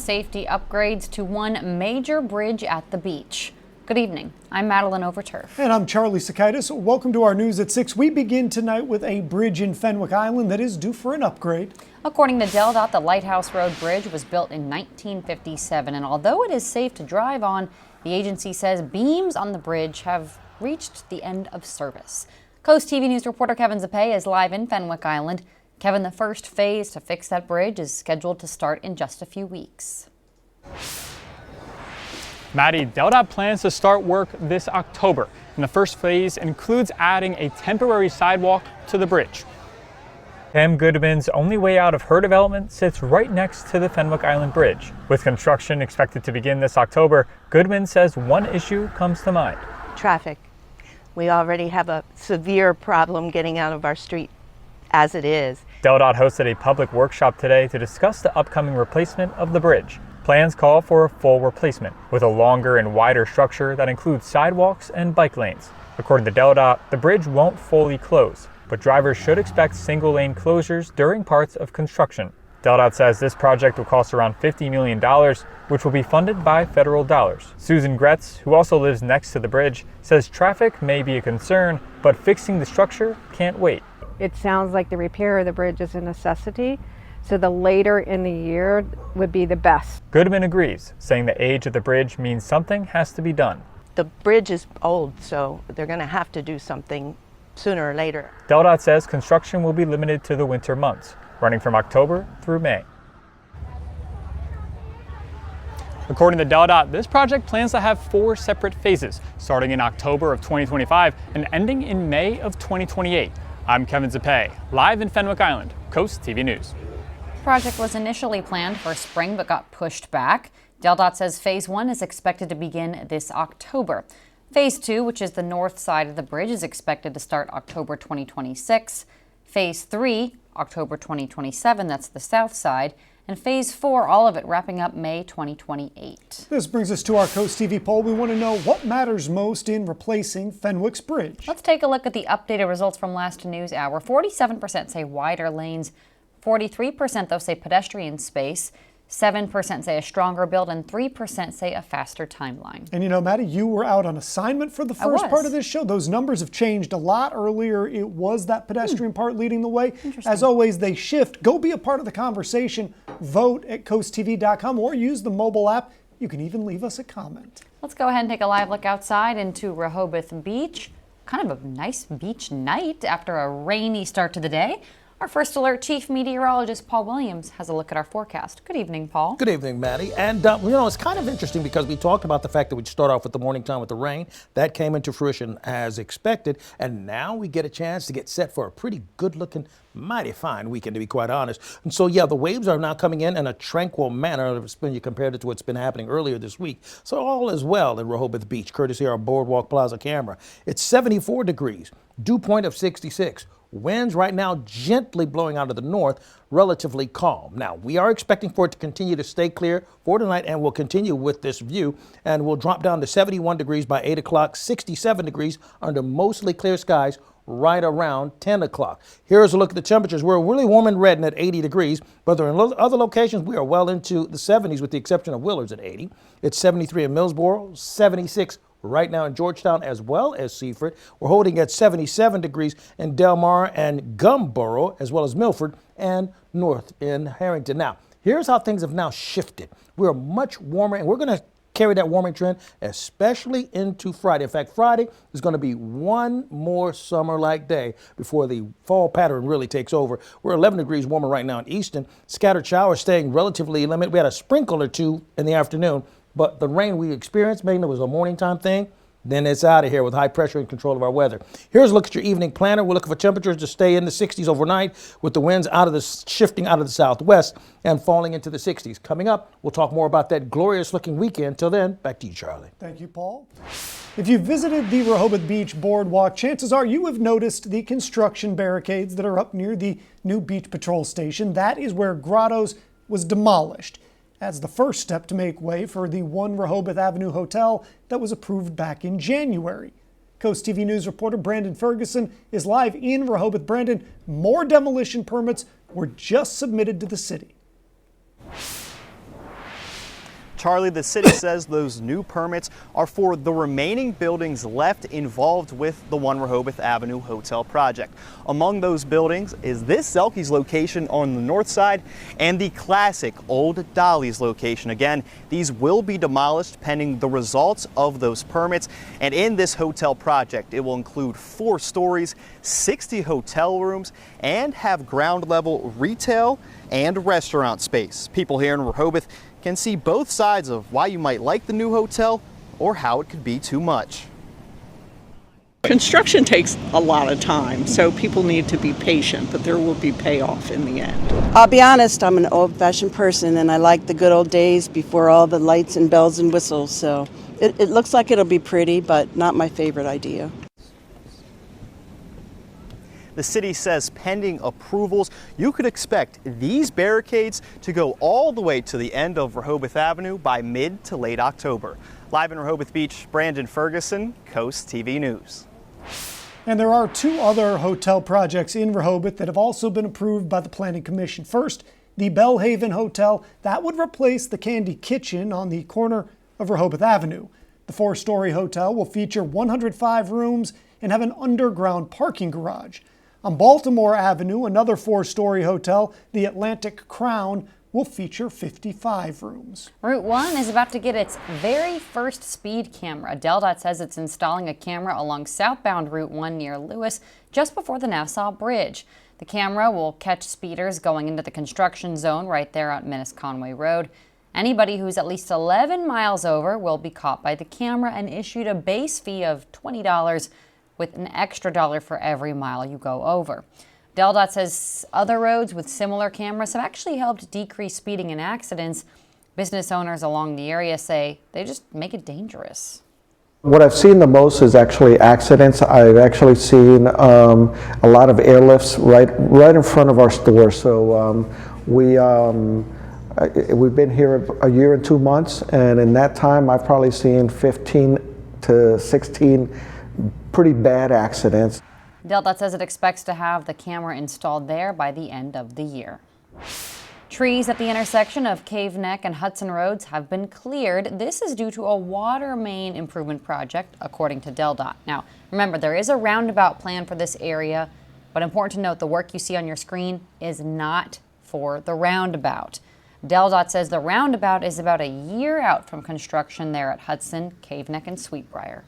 safety upgrades to one major bridge at the beach. Good evening. I'm Madeline Overturf. And I'm Charlie Sakaitis. Welcome to our news at 6. We begin tonight with a bridge in Fenwick Island that is due for an upgrade. According to DelDOT, the Lighthouse Road Bridge was built in 1957, and although it is safe to drive on, the agency says beams on the bridge have reached the end of service. CoastTV News reporter Kevin Zappe is live in Fenwick Island. Kevin, the first phase to fix that bridge is scheduled to start in just a few weeks. Maddie, DelDOT plans to start work this October, and the first phase includes adding a temporary sidewalk to the bridge. Pam Goodman's only way out of her development sits right next to the Fenwick Island Bridge. With construction expected to begin this October, Goodman says one issue comes to mind. Traffic. We already have a severe problem getting out of our street as it is. DelDOT hosted a public workshop today to discuss the upcoming replacement of the bridge. Plans call for a full replacement with a longer and wider structure that includes sidewalks and bike lanes. According to DelDOT, the bridge won't fully close, but drivers should expect single-lane closures during parts of construction. DelDOT says this project will cost around $50 million, which will be funded by federal dollars. Susan Gretz, who also lives next to the bridge, says traffic may be a concern, but fixing the structure can't wait. It sounds like the repair of the bridge is a necessity, so the later in the year would be the best. Goodman agrees, saying the age of the bridge means something has to be done. The bridge is old, so they're going to have to do something sooner or later. DelDOT says construction will be limited to the winter months, running from October through May. According to DelDOT, this project plans to have 4 separate phases, starting in October of 2025 and ending in May of 2028. I'm Kevin Zappe, live in Fenwick Island, CoastTV News. The project was initially planned for spring but got pushed back. DelDOT says Phase 1 is expected to begin this October. Phase 2, which is the north side of the bridge, is expected to start October 2026. Phase 3, October 2027, that's the south side. And Phase 4, all of it wrapping up May 2028. This brings us to our Coast TV poll. We want to know what matters most in replacing Fenwick's bridge. Let's take a look at the updated results from last news hour. 47% say wider lanes, 43% though say pedestrian space, 7% say a stronger build, and 3% say a faster timeline. And you know, Maddie, you were out on assignment for the first part of this show. Those numbers have changed a lot. Earlier, it was that pedestrian part leading the way. As always, they shift. Go be a part of the conversation. Vote at coasttv.com or use the mobile app. You can even leave us a comment. Let's go ahead and take a live look outside into Rehoboth Beach. Kind of a nice beach night after a rainy start to the day. Our first alert chief meteorologist Paul Williams has a look at our forecast. Good evening, Paul. Good evening, Maddie. And you know, it's kind of interesting because we talked about the fact that we'd start off with the morning time with the rain. That came into fruition as expected. And now we get a chance to get set for a pretty good looking, mighty fine weekend, to be quite honest. And so, yeah, the waves are now coming in a tranquil manner when you compared it to what's been happening earlier this week. So all is well in Rehoboth Beach, courtesy of our Boardwalk Plaza camera. It's 74 degrees, dew point of 66. Winds right now gently blowing out of the north, relatively calm. Now, we are expecting for it to continue to stay clear for tonight, and we'll continue with this view, and we'll drop down to 71 degrees by 8 o'clock, 67 degrees under mostly clear skies right around 10 o'clock. Here's a look at the temperatures. We're really warm and red at 80 degrees, but in other locations, we are well into the 70s with the exception of Willards at 80. It's 73 in Millsboro, 76 right now in Georgetown as well as Seaford. We're holding at 77 degrees in Del Mar and Gumboro, as well as Milford and north in Harrington. Now, here's how things have now shifted. We're much warmer, and we're going to carry that warming trend, especially into Friday. In fact, Friday is going to be one more summer-like day before the fall pattern really takes over. We're 11 degrees warmer right now in Easton. Scattered showers staying relatively limited. We had a sprinkle or two in the afternoon, but the rain we experienced, mainly was a morning time thing. Then it's out of here with high pressure and control of our weather. Here's a look at your evening planner. We're looking for temperatures to stay in the 60s overnight with the winds shifting out of the southwest and falling into the 60s. Coming up, we'll talk more about that glorious looking weekend. Till then, back to you, Charlie. Thank you, Paul. If you visited the Rehoboth Beach Boardwalk, chances are you have noticed the construction barricades that are up near the new beach patrol station. That is where Grotto's was demolished. That's the first step to make way for the One Rehoboth Avenue Hotel that was approved back in January. Coast TV News reporter Brandon Ferguson is live in Rehoboth. Brandon, more demolition permits were just submitted to the city. Charlie, the city says those new permits are for the remaining buildings left involved with the One Rehoboth Avenue Hotel project. Among those buildings is this Zelke's location on the north side and the classic Old Dolly's location. Again, these will be demolished pending the results of those permits. And in this hotel project, it will include 4 stories, 60 hotel rooms, and have ground level retail and restaurant space. People here in Rehoboth can see both sides of why you might like the new hotel or how it could be too much. Construction takes a lot of time, so people need to be patient, but there will be payoff in the end. I'll be honest, I'm an old-fashioned person and I like the good old days before all the lights and bells and whistles, so it looks like it'll be pretty, but not my favorite idea. The city says pending approvals, you could expect these barricades to go all the way to the end of Rehoboth Avenue by mid to late October. Live in Rehoboth Beach, Brandon Ferguson, Coast TV News. And there are 2 other hotel projects in Rehoboth that have also been approved by the Planning Commission. First, the Bellhaven Hotel. That would replace the Candy Kitchen on the corner of Rehoboth Avenue. The 4-story hotel will feature 105 rooms and have an underground parking garage. On Baltimore Avenue, another 4-story hotel, the Atlantic Crown, will feature 55 rooms. Route 1 is about to get its very first speed camera. DelDOT says it's installing a camera along southbound Route 1 near Lewis, just before the Nassau Bridge. The camera will catch speeders going into the construction zone right there on Minnis-Conway Road. Anybody who's at least 11 miles over will be caught by the camera and issued a base fee of $20 with an extra $1 for every mile you go over. DelDOT says other roads with similar cameras have actually helped decrease speeding and accidents. Business owners along the area say they just make it dangerous. What I've seen the most is actually accidents. I've actually seen a lot of airlifts right in front of our store. So we've been here a year and 2 months, and in that time I've probably seen 15 to 16 pretty bad accidents. DelDOT says it expects to have the camera installed there by the end of the year. Trees at the intersection of Cave Neck and Hudson Roads have been cleared. This is due to a water main improvement project, according to DelDOT. Now, remember, there is a roundabout plan for this area, but important to note the work you see on your screen is not for the roundabout. DelDOT says the roundabout is about a year out from construction there at Hudson, Cave Neck, and Sweetbriar.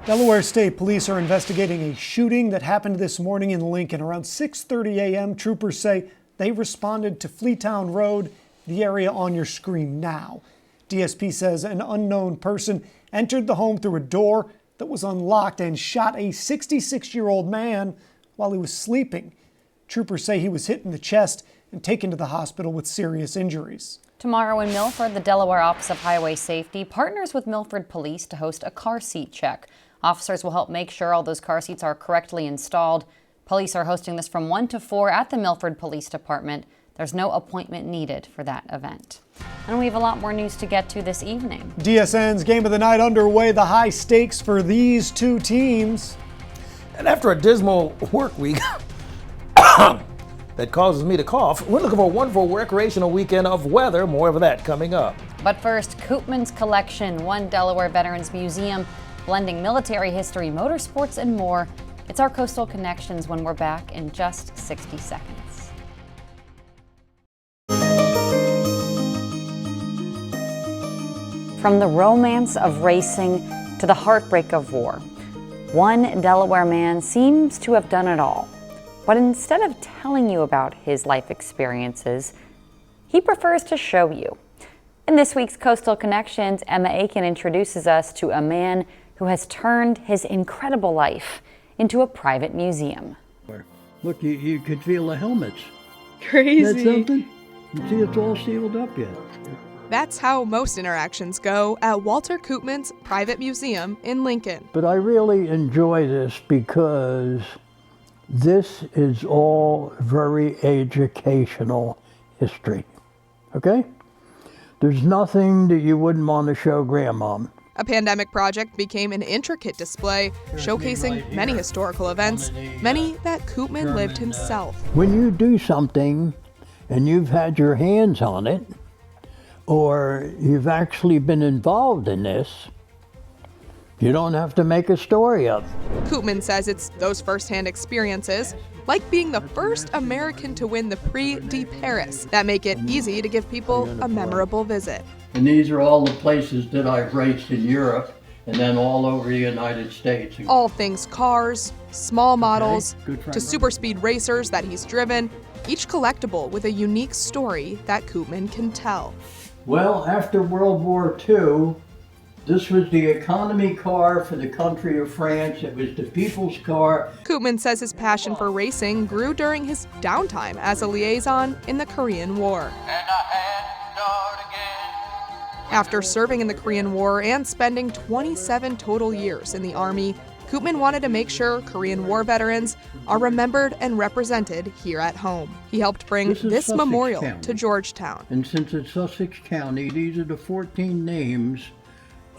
Delaware State Police are investigating a shooting that happened this morning in Lincoln. Around 6:30 a.m., troopers say they responded to Fleetown Road, the area on your screen now. DSP says an unknown person entered the home through a door that was unlocked and shot a 66-year-old man while he was sleeping. Troopers say he was hit in the chest and taken to the hospital with serious injuries. Tomorrow in Milford, the Delaware Office of Highway Safety partners with Milford Police to host a car seat check. Officers will help make sure all those car seats are correctly installed. Police are hosting this from 1 to 4 at the Milford Police Department. There's no appointment needed for that event. And we have a lot more news to get to this evening. DSN's Game of the Night underway, the high stakes for these 2 teams. And after a dismal work week that causes me to cough, we're looking for a wonderful recreational weekend of weather. More of that coming up. But first, Koopman's Collection, One Delaware Veterans Museum, blending military history, motorsports, and more. It's our Coastal Connections when we're back in just 60 seconds. From the romance of racing to the heartbreak of war, one Delaware man seems to have done it all. But instead of telling you about his life experiences, he prefers to show you. In this week's Coastal Connections, Emma Aiken introduces us to a man who has turned his incredible life into a private museum. Look, you could feel the helmets. Crazy. That's something? You see, it's all sealed up yet. That's how most interactions go at Walter Koopman's private museum in Lincoln. But I really enjoy this because this is all very educational history, okay? There's nothing that you wouldn't want to show Grandma. A pandemic project became an intricate display showcasing many historical events, many that Koopman lived himself. When you do something and you've had your hands on it, or you've actually been involved in this, you don't have to make a story up. Koopman says it's those firsthand experiences, like being the first American to win the Prix de Paris, that make it easy to give people a memorable visit. And these are all the places that I've raced in Europe and then all over the United States. All things cars, small models, to super speed racers that he's driven, each collectible with a unique story that Koopman can tell. Well, after World War II, this was the economy car for the country of France. It was the people's car. Koopman says his passion for racing grew during his downtime as a liaison in the Korean War. After serving in the Korean War and spending 27 total years in the Army, Koopman wanted to make sure Korean War veterans are remembered and represented here at home. He helped bring this memorial to Georgetown. And since it's Sussex County, these are the 14 names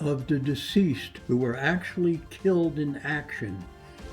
of the deceased who were actually killed in action.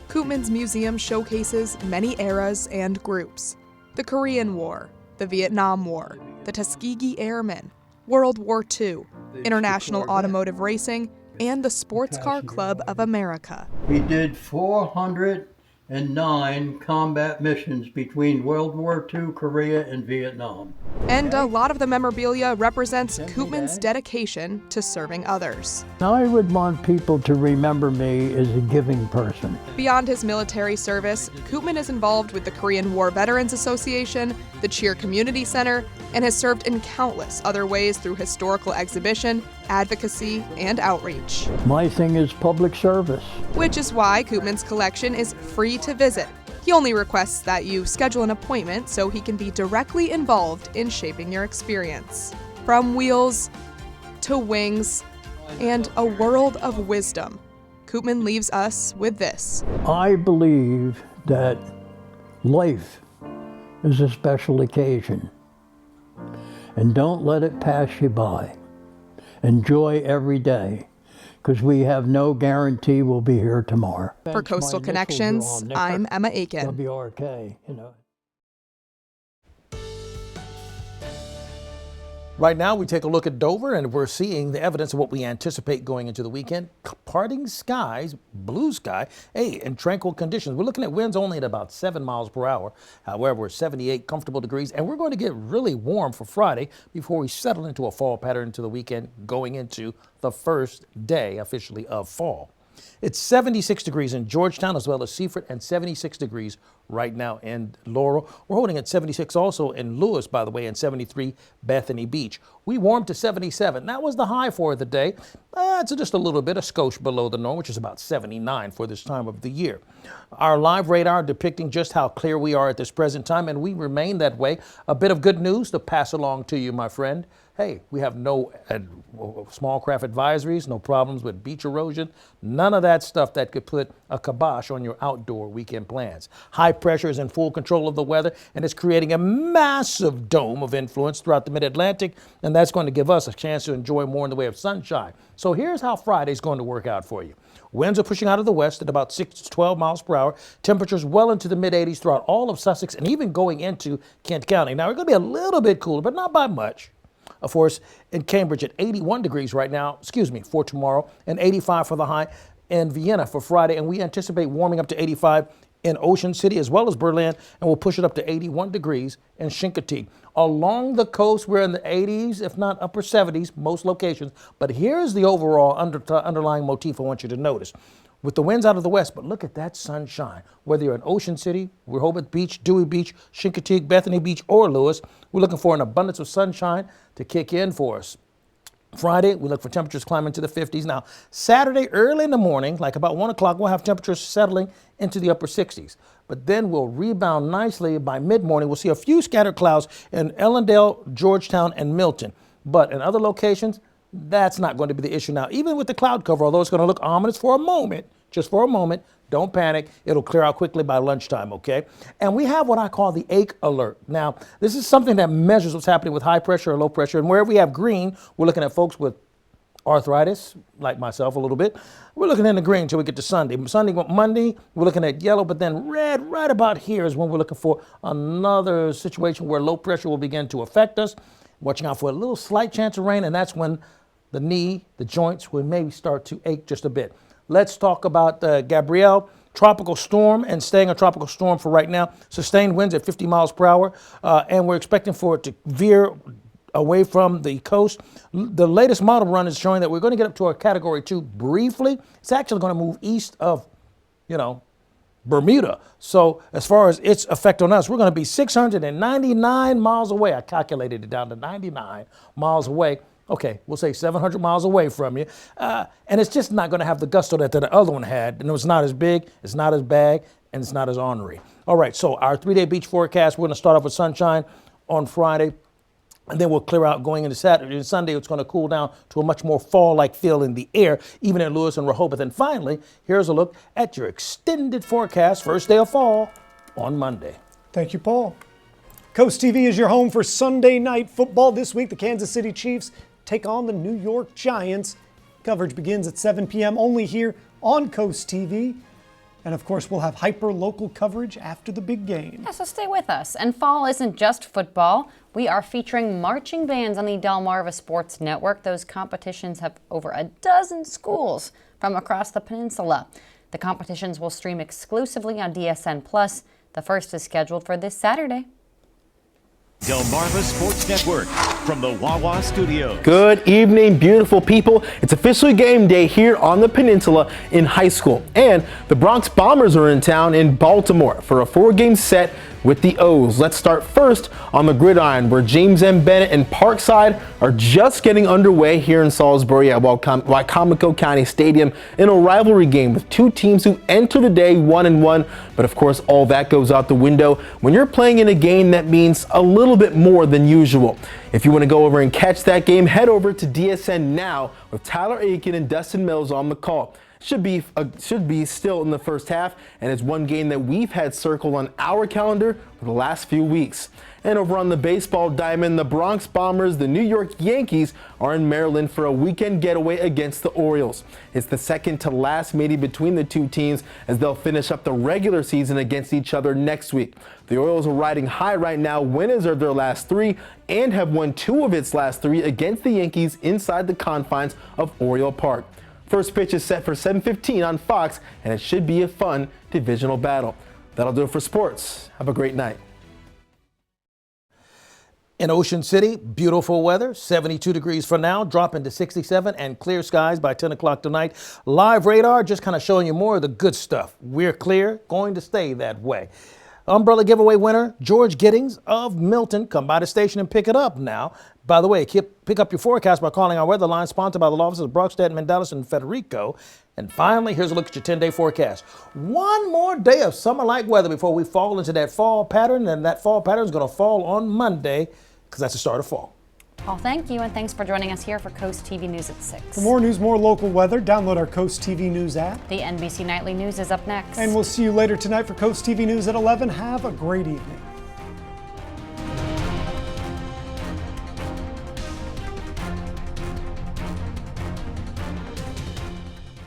Koopman's museum showcases many eras and groups: the Korean War, the Vietnam War, the Tuskegee Airmen, World War II, international automotive racing, and the Sports Car Club of America. He did 409 combat missions between World War II, Korea, and Vietnam. And a lot of the memorabilia represents Koopman's dedication to serving others. I would want people to remember me as a giving person. Beyond his military service, Koopman is involved with the Korean War Veterans Association, the Cheer Community Center, and has served in countless other ways through historical exhibition, advocacy, and outreach. My thing is public service. Which is why Koopman's collection is free to visit. He only requests that you schedule an appointment so he can be directly involved in shaping your experience. From wheels to wings and a world of wisdom, Koopman leaves us with this. I believe that life is a special occasion, and don't let it pass you by. Enjoy every day, because we have no guarantee we'll be here tomorrow. For Coastal Connections, I'm Emma Aiken. WRK, you know. Right now, we take a look at Dover, and we're seeing the evidence of what we anticipate going into the weekend. Parting skies, blue sky, and tranquil conditions. We're looking at winds only at about 7 miles per hour. However, 78 comfortable degrees, and we're going to get really warm for Friday before we settle into a fall pattern into the weekend, going into the first day officially of fall. It's 76 degrees in Georgetown as well as Seaford, and 76 degrees right now in Laurel. We're holding at 76 also in Lewis, by the way, and 73 Bethany Beach. We warmed to 77. That was the high for the day. It's just a little bit, a skosh below the norm, which is about 79 for this time of the year. Our live radar depicting just how clear we are at this present time, and we remain that way. A bit of good news to pass along to you, my friend. Hey, we have no small craft advisories, no problems with beach erosion, none of that stuff that could put a kibosh on your outdoor weekend plans. High pressure is in full control of the weather, and it's creating a massive dome of influence throughout the mid-Atlantic, and that's going to give us a chance to enjoy more in the way of sunshine. So here's how Friday's going to work out for you. Winds are pushing out of the west at about 6 to 12 miles per hour. Temperatures well into the mid-80s throughout all of Sussex and even going into Kent County. Now, we're going to be a little bit cooler, but not by much. Of course, in Cambridge at 81 degrees right now, for tomorrow, and 85 for the high in Vienna for Friday. And we anticipate warming up to 85 in Ocean City as well as Berlin, and we'll push it up to 81 degrees in Chincoteague. Along the coast, we're in the 80s, if not upper 70s, most locations. But here's the overall underlying motif I want you to notice. With the winds out of the west, but look at that sunshine. Whether you're in Ocean City, Rehoboth Beach, Dewey Beach, Chincoteague, Bethany Beach, or Lewis, we're looking for an abundance of sunshine to kick in for us. Friday, we look for temperatures climbing to the 50s. Now, Saturday, early in the morning, like about 1 o'clock, we'll have temperatures settling into the upper 60s. But then we'll rebound nicely by mid-morning. We'll see a few scattered clouds in Ellendale, Georgetown, and Milton. But in other locations, that's not going to be the issue now. Even with the cloud cover, although it's going to look ominous for a moment, just for a moment, don't panic. It'll clear out quickly by lunchtime, okay? And we have what I call the ache alert. Now, this is something that measures what's happening with high pressure or low pressure. And wherever we have green, we're looking at folks with arthritis, like myself a little bit. We're looking in the green until we get to Sunday. Monday, we're looking at yellow, but then red right about here is when we're looking for another situation where low pressure will begin to affect us. Watching out for a little slight chance of rain, and that's when the knee, the joints will maybe start to ache just a bit. Let's talk about Gabrielle. Tropical storm, and staying a tropical storm for right now. Sustained winds at 50 miles per hour, and we're expecting for it to veer away from the coast. The latest model run is showing that we're going to get up to a Category 2 briefly. It's actually going to move east of, Bermuda. So as far as its effect on us, we're going to be 699 miles away. I calculated it down to 99 miles away. Okay, we'll say 700 miles away from you. And it's just not going to have the gusto that the other one had. And it's not as big, it's not as bad, and it's not as ornery. All right, so our 3-day beach forecast, we're going to start off with sunshine on Friday. And then we'll clear out going into Saturday and Sunday. It's going to cool down to a much more fall-like feel in the air, even in Lewis and Rehoboth. And finally, here's a look at your extended forecast, first day of fall on Monday. Thank you, Paul. Coast TV is your home for Sunday night football. This week, the Kansas City Chiefs take on the New York Giants. Coverage begins at 7 p.m. only here on Coast TV. And of course, we'll have hyper-local coverage after the big game. Yeah, so stay with us. And fall isn't just football. We are featuring marching bands on the Delmarva Sports Network. Those competitions have over a dozen schools from across the peninsula. The competitions will stream exclusively on DSN+. The first is scheduled for this Saturday. Delmarva Sports Network from the Wawa Studios. Good evening, beautiful people. It's officially game day here on the peninsula in high school. And the Bronx Bombers are in town in Baltimore for a 4-game set with the O's. Let's start first on the gridiron, where James M. Bennett and Parkside are just getting underway here in Salisbury at Wicomico County Stadium in a rivalry game with two teams who enter the day 1-1. But of course, all that goes out the window when you're playing in a game that means a little bit more than usual. If you want to go over and catch that game, head over to DSN now with Tyler Aiken and Dustin Mills on the call. Should be still in the first half, and it's one game that we've had circled on our calendar for the last few weeks. And over on the baseball diamond, the Bronx Bombers, the New York Yankees, are in Maryland for a weekend getaway against the Orioles. It's the second to last meeting between the two teams as they'll finish up the regular season against each other next week. The Orioles are riding high right now, winners of their last 3, and have won 2 of its last 3 against the Yankees inside the confines of Oriole Park. First pitch is set for 7:15 on Fox, and it should be a fun divisional battle. That'll do it for sports. Have a great night. In Ocean City, beautiful weather, 72 degrees for now, dropping to 67, and clear skies by 10 o'clock tonight. Live radar just kind of showing you more of the good stuff. We're clear, going to stay that way. Umbrella giveaway winner George Giddings of Milton. Come by the station and pick it up now. By the way, pick up your forecast by calling our weather line, sponsored by the law offices of Brockstead, Mendelis, and Federico. And finally, here's a look at your 10-day forecast. One more day of summer-like weather before we fall into that fall pattern, and that fall pattern is going to fall on Monday because that's the start of fall. Paul, thank you, and thanks for joining us here for Coast TV News at 6. For more news, more local weather, download our Coast TV News app. The NBC Nightly News is up next. And we'll see you later tonight for Coast TV News at 11. Have a great evening.